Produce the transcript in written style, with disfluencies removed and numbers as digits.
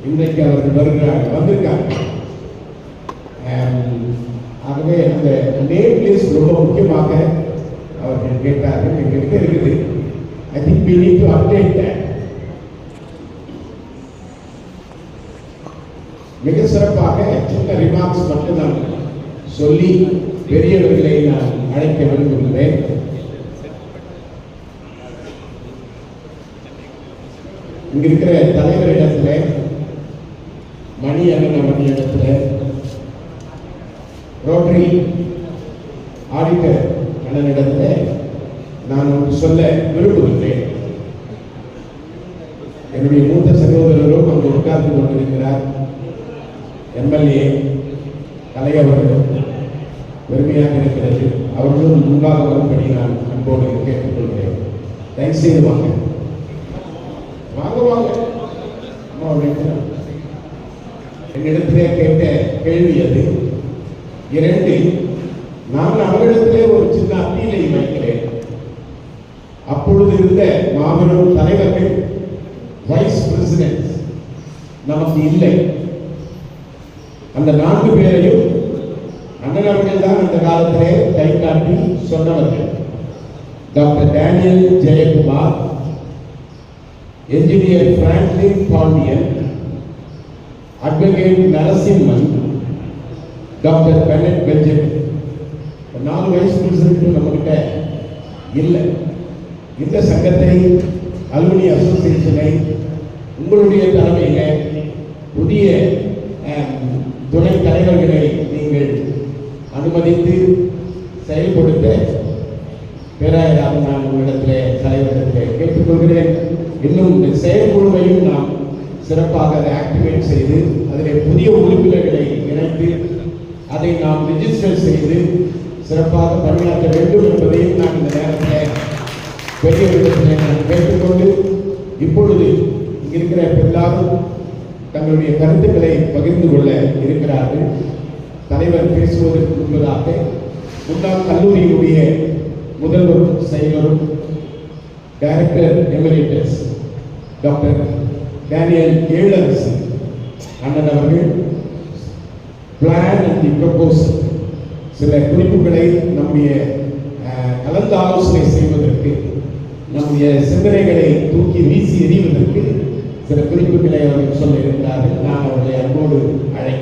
இன்றைக்கு அவர்கள் வந்திருக்காங்க. ஆகவே அந்த நேம் லிஸ்ட் ரொம்ப முக்கியமாக அவர்கள் கேட்டார்கள். எங்களுக்கு இருக்குது. I think we need to update that. மிக சிறப்பாக சின்ன ரிமார்க்ஸ் மட்டும் நான் சொல்லி பெரியவர்களை நான் அழைக்க விரும்புகிறேன். இங்க இருக்கிற தலைவரிடத்துல, மணி அண்ணன் இடத்துல, ரோட்டரி ஆடிட்டர் அண்ணனிடத்துல நான் ஒன்று சொல்ல விரும்புகிறேன். என்னுடைய மூத்த சகோதரரும் அங்கு உட்கார்ந்து கொண்டிருக்கிறார். எம்எல்ஏ கலை அவர்கள் பெருமையாக இருக்கிறது. அவர்களும் முன்பாக வரும்படி நான் அன்போடு கேட்டுக்கொள்கிறேன். தயவுசெய்து வாங்க வாங்க வாங்க. என்னிடத்திலே கேட்ட கேள்வி அது. 2, நான் அவரிடத்திலே ஒரு சின்ன அப்பீலை வைக்கிறேன். அப்பொழுது இருந்த மாபெரும் தலைவர்கள், வைஸ் பிரசிடென்ட் நமக்கு இல்லை. அந்த 4 பேரையும் அண்ணன் அவர்கள் தான் அந்த காலத்திலே கை காட்டி சொன்னவர்கள். Doctor Daniel Jayakumar, engineer Franklin Pandian, advocate Narasimhan, doctor Bennet Benjamin. 4 vice president நம்மகிட்ட இல்லை. இந்த சங்கத்தை, அலுமினி அசோசியேஷனை உங்களுடைய தலைமையில புதிய துணை தலைவர்களை நீங்கள் அனுமதித்து செயல்படுத்த பேராயராக நான் உங்களிடத்தில் தலைவரிடத்தில் கேட்டுக்கொள்கிறேன். இன்னும் இந்த செயற்குழுவையும் நாம் சிறப்பாக அதை ஆக்டிவேட் செய்து அதில் புதிய உறுப்பினர்களை இணைத்து அதை நாம் ரிஜிஸ்டர் செய்து சிறப்பாக பணியாற்ற வேண்டும் என்பதையும் நான் இந்த நேரத்தில் பெரியவர்களிடத்தில் நான் கேட்டுக்கொண்டு, இப்பொழுது இருக்கிற எல்லாரும் தங்களுடைய கருத்துக்களை பகிர்ந்து கொள்ள இருக்கிறார்கள். தலைவர் பேசுவதற்கு முன்பதாக முன்னாள் கல்லூரியினுடைய முதல்வரும் செயலரும் டைரக்டர் எமரிட்டஸ் டாக்டர் டேனியல் ஏழரசு அண்ணன் அவர்கள் பிளான் அண்ட் தி ப்ரொபோசல் சில குறிப்புகளை நம்முடைய கலந்து ஆலோசனை செய்வதற்கு, நம்முடைய சிந்தனைகளை தூக்கி வீசி எறிவதற்கு சில குறிப்புகளை அவர்கள் சொல்ல இருக்கிறார்கள். நான் அவர்களை அன்போடு அழைக்கிறேன்.